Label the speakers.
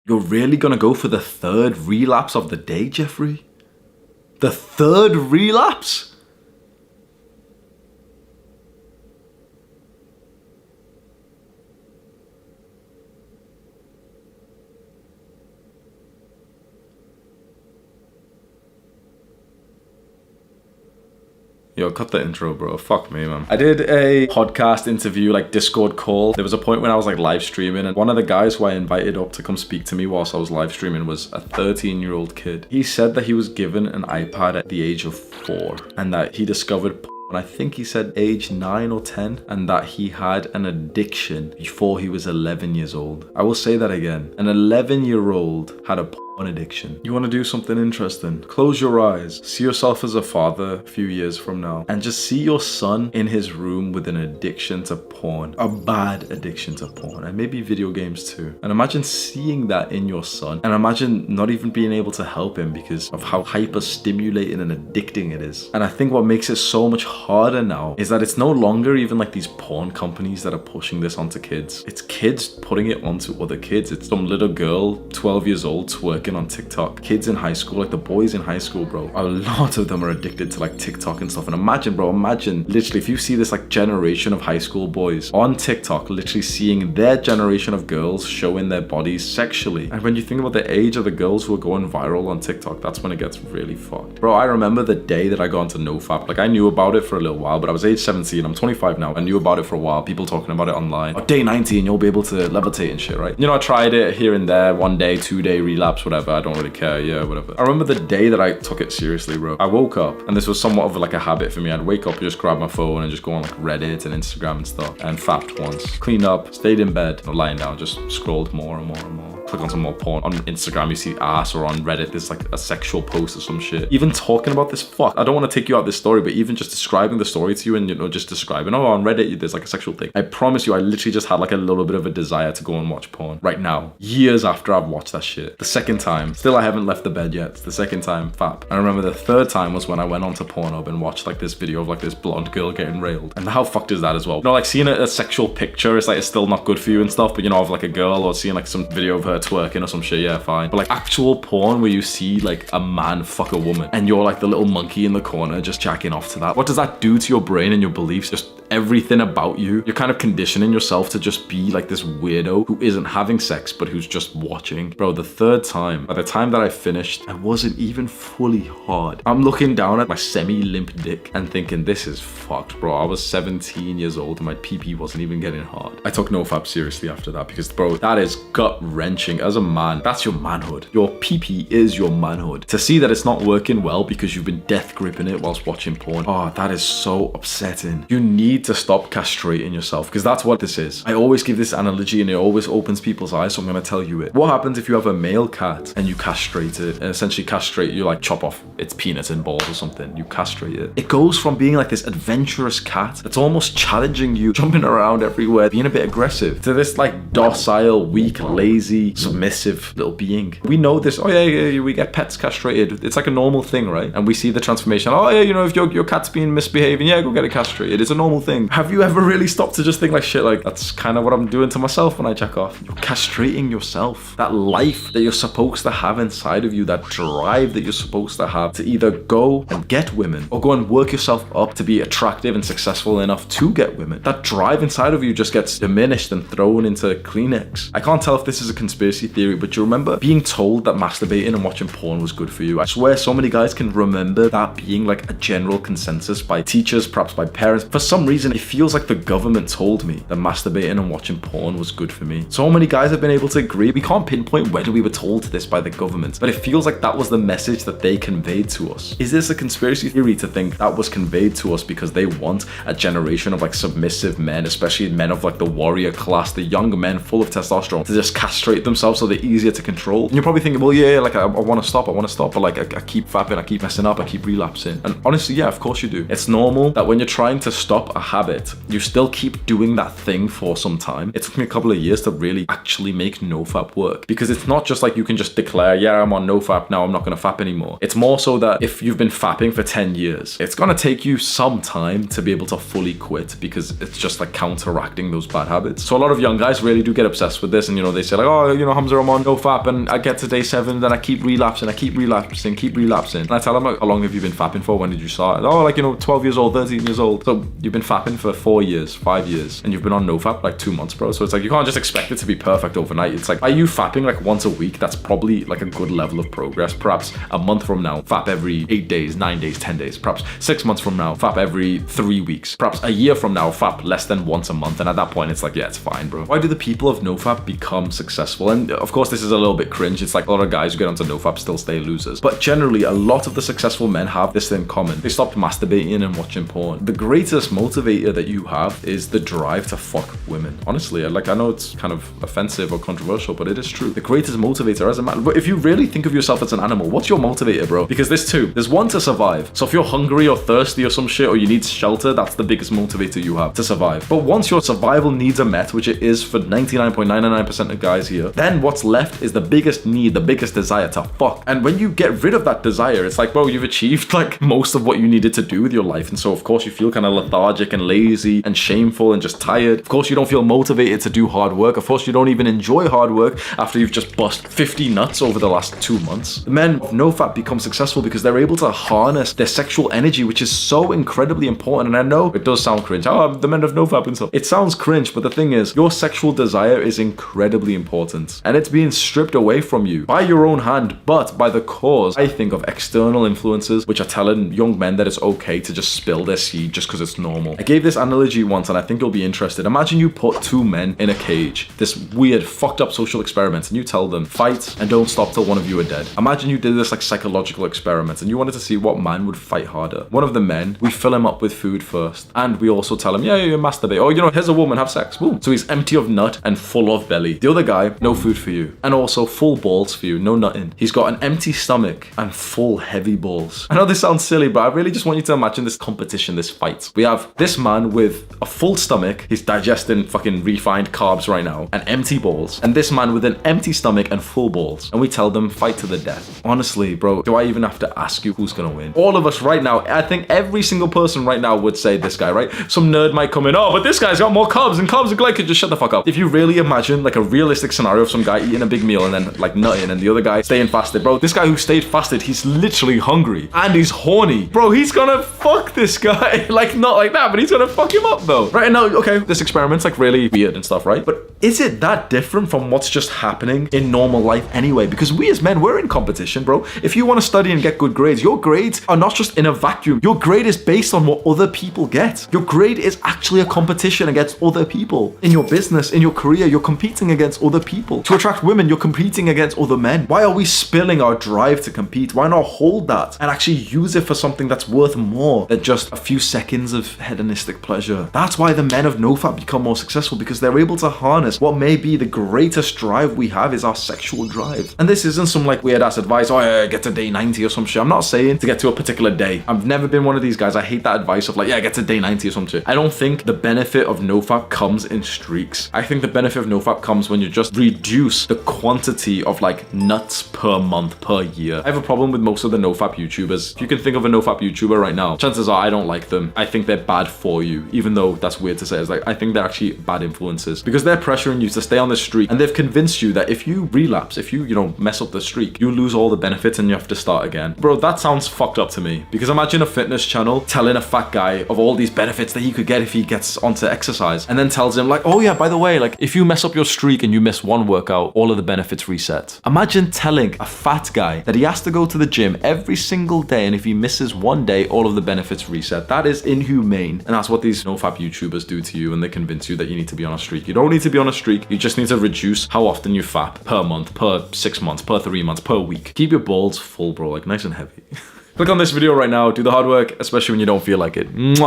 Speaker 1: You're really gonna go for the third relapse of the day, Jeffrey? The third relapse? Yo, cut the intro, bro. Fuck me, man. I did a podcast interview, like Discord call. There was a point when I was like live streaming, and one of the guys who I invited up to come speak to me whilst I was live streaming was a 13-year-old kid. He said that he was given an iPad at the age of 4 and that he discovered and I think he said age 9 or 10, and that he had an addiction before he was 11 years old. I will say that again. An 11-year-old had a porn addiction. You want to do something interesting? Close your eyes. See yourself as a father a few years from now, and just see your son in his room with an addiction to porn. A bad addiction to porn, and maybe video games too. And imagine seeing that in your son, and imagine not even being able to help him because of how hyper stimulating and addicting it is. And I think what makes it so much harder now is that it's no longer even like these porn companies that are pushing this onto kids. It's kids putting it onto other kids. It's some little girl, 12 years old, twerking on TikTok. Kids in high school, like the boys in high school, bro, a lot of them are addicted to like TikTok and stuff. And imagine, bro, imagine literally if you see this like generation of high school boys on TikTok, literally seeing their generation of girls showing their bodies sexually. And when you think about the age of the girls who are going viral on TikTok, that's when it gets really fucked. Bro, I remember the day that I got into NoFap. Like I knew about it for a little while, but I was age 17. I'm 25 now. I knew about it for a while. People talking about it online. Oh, day 19, you'll be able to levitate and shit, right? You know, I tried it here and there, 1 day, 2 day relapse, whatever. I don't really care. Yeah, whatever. I remember the day that I took it seriously, bro. I woke up, and this was somewhat of like a habit for me. I'd wake up and just grab my phone and just go on like Reddit and Instagram and stuff, and fapped once. Cleaned up, stayed in bed, or lying down, just scrolled more and more and more. Click on some more porn. On Instagram, you see ass, or on Reddit, there's like a sexual post or some shit. Even talking about this, fuck, I don't want to take you out this story, but even just describing the story to you and, you know, just describing, oh, on Reddit, there's like a sexual thing. I promise you, I literally just had like a little bit of a desire to go and watch porn right now, years after I've watched that shit. The second time, still I haven't left the bed yet. It's the second time, fap. I remember the third time was when I went onto Pornhub and watched like this video of like this blonde girl getting railed. And how fucked is that as well? You know, like seeing a sexual picture, it's like, it's still not good for you and stuff, but you know, of like a girl, or seeing like some video of her twerking or some shit, yeah, fine. But like actual porn where you see like a man fuck a woman and you're like the little monkey in the corner just jacking off to that. What does that do to your brain and your beliefs? Just everything about you. You're kind of conditioning yourself to just be like this weirdo who isn't having sex but who's just watching. Bro, the third time, by the time that I finished, I wasn't even fully hard. I'm looking down at my semi-limp dick and thinking, this is fucked, bro. I was 17 years old and my pee-pee wasn't even getting hard. I took NoFap seriously after that because, bro, that is gut-wrenching. As a man, that's your manhood. Your pee-pee is your manhood. To see that it's not working well because you've been death gripping it whilst watching porn, oh, that is so upsetting. You need to stop castrating yourself, because that's what this is. I always give this analogy and it always opens people's eyes, so I'm going to tell you it. What happens if you have a male cat and you castrate it, and essentially castrate, you like chop off its penis and balls or something, you castrate it. It goes from being like this adventurous cat that's almost challenging you, jumping around everywhere, being a bit aggressive, to this like docile, weak, lazy, submissive little being. We know this. Oh yeah, we get pets castrated. It's like a normal thing, right? And we see the transformation. Oh yeah, you know, if your cat's being misbehaving, yeah, go get it castrated. It's a normal thing. Have you ever really stopped to just think like, shit, like that's kind of what I'm doing to myself when I jack off? You're castrating yourself. That life that you're supposed to have inside of you, that drive that you're supposed to have to either go and get women or go and work yourself up to be attractive and successful enough to get women. That drive inside of you just gets diminished and thrown into Kleenex. I can't tell if this is a conspiracy theory, but you remember being told that masturbating and watching porn was good for you? I swear so many guys can remember that being like a general consensus by teachers, perhaps by parents. For some reason, it feels like the government told me that masturbating and watching porn was good for me. So many guys have been able to agree. We can't pinpoint when we were told this by the government, but it feels like that was the message that they conveyed to us. Is this a conspiracy theory to think that was conveyed to us because they want a generation of like submissive men, especially men of like the warrior class, the young men full of testosterone, to just castrate themselves so they're easier to control? And you're probably thinking, well, yeah, like I want to stop, but like I keep fapping, I keep messing up, I keep relapsing. And honestly, yeah, of course you do. It's normal that when you're trying to stop a habit, you still keep doing that thing for some time. It took me a couple of years to really actually make NoFap work, because it's not just like you can just declare, yeah, I'm on NoFap now, I'm not gonna fap anymore. It's more so that if you've been fapping for 10 years, it's gonna take you some time to be able to fully quit, because it's just like counteracting those bad habits. So a lot of young guys really do get obsessed with this, and they say like, oh, Hamza, I'm on NoFap, and I get to day 7, then I keep relapsing. And I tell them, like, how long have you been fapping for? When did you start? Oh, like, 12 years old, 13 years old. So you've been fapping for 4 years, 5 years, and you've been on NoFap like 2 months, bro. So it's like, you can't just expect it to be perfect overnight. It's like, are you fapping like once a week? That's probably like a good level of progress. Perhaps a month from now, fap every 8 days, 9 days, 10 days. Perhaps 6 months from now, fap every 3 weeks. Perhaps a year from now, fap less than once a month. And at that point, it's like, yeah, it's fine, bro. Why do the people of NoFap become successful? And of course, this is a little bit cringe. It's like a lot of guys who get onto NoFap still stay losers. But generally, a lot of the successful men have this in common. They stopped masturbating and watching porn. The greatest motivator that you have is the drive to fuck women. Honestly, like, I know it's kind of offensive or controversial, but it is true. The greatest motivator as a man. But if you really think of yourself as an animal, what's your motivator, bro? Because there's two. There's one, to survive. So if you're hungry or thirsty or some shit, or you need shelter, that's the biggest motivator you have, to survive. But once your survival needs are met, which it is for 99.99% of guys here, then what's left is the biggest need, the biggest desire to fuck. And when you get rid of that desire, it's like, bro, you've achieved like most of what you needed to do with your life. And so of course you feel kind of lethargic and lazy and shameful and just tired. Of course you don't feel motivated to do hard work. Of course you don't even enjoy hard work after you've just bust 50 nuts over the last 2 months. The men of NoFap become successful because they're able to harness their sexual energy, which is so incredibly important. And I know it does sound cringe. Oh, the men of NoFap and stuff. It sounds cringe, but the thing is, your sexual desire is incredibly important, and it's being stripped away from you by your own hand, but by the cause, I think, of external influences, which are telling young men that it's okay to just spill their seed just because it's normal. I gave this analogy once, and I think you'll be interested. Imagine you put 2 men in a cage, this weird, fucked up social experiment, and you tell them, fight and don't stop till one of you are dead. Imagine you did this like psychological experiment, and you wanted to see what man would fight harder. One of the men, we fill him up with food first, and we also tell him, yeah, you masturbate. Oh, here's a woman, have sex. Boom. So he's empty of nut and full of belly. The other guy, no food for you, and also full balls for you, no nutting. He's got an empty stomach and full heavy balls. I know this sounds silly, but I really just want you to imagine this competition, this fight. We have this man with a full stomach, he's digesting fucking refined carbs right now, and empty balls, and this man with an empty stomach and full balls, and we tell them, fight to the death. Honestly, bro, do I even have to ask you who's gonna win? All of us right now, I think every single person right now would say this guy, right? Some nerd might come in, oh, but this guy's got more carbs and glycogen. Just shut the fuck up. If you really imagine like a realistic scenario of some guy eating a big meal and then like nutting, and the other guy staying fasted, bro, this guy who stayed fasted, he's literally hungry and he's horny. Bro, he's gonna fuck this guy. Like, not like that, but he's gonna fuck him up though. Right now, okay, this experiment's like really weird and stuff, right? But is it that different from what's just happening in normal life anyway? Because we as men, we're in competition, bro. If you want to study and get good grades, your grades are not just in a vacuum. Your grade is based on what other people get. Your grade is actually a competition against other people. In your business, in your career, you're competing against other people. To attract women, you're competing against other men. Why are we spilling our drive to compete? Why not hold that and actually use it for something that's worth more than just a few seconds of hedonistic pleasure? That's why the men of NoFap become more successful, because they're able to harness what may be the greatest drive we have, is our sexual drive. And this isn't some like weird ass advice, oh yeah, get to day 90 or some shit. I'm not saying to get to a particular day. I've never been one of these guys. I hate that advice of like, yeah, get to day 90 or some shit. I don't think the benefit of NoFap comes in streaks. I think the benefit of NoFap comes when you just reduce the quantity of like nuts per month, per year. I have a problem with most of the NoFap YouTubers. If you can think of a NoFap YouTuber right now, chances are I don't like them. I think they're bad for you, even though that's weird to say. It's like, I think they're actually bad influences, because they're pressuring you to stay on the streak, and they've convinced you that if you relapse, if you mess up the streak, you lose all the benefits and you have to start again. Bro, that sounds fucked up to me, because imagine a fitness channel telling a fat guy of all these benefits that he could get if he gets onto exercise, and then tells him like, oh yeah, by the way, like if you mess up your streak and you miss one workout, all of the benefits reset. Imagine telling a fat guy that he has to go to the gym every single day, and if he misses one day, all of the benefits reset. That is inhumane. And that's what these NoFap YouTubers do to you, and they convince you that you need to be on a streak. You don't need to be on a streak. You just need to reduce how often you fap per month, per 6 months, per 3 months, per week. Keep your balls full, bro, like nice and heavy. Click on this video right now, do the hard work, especially when you don't feel like it. Mwah.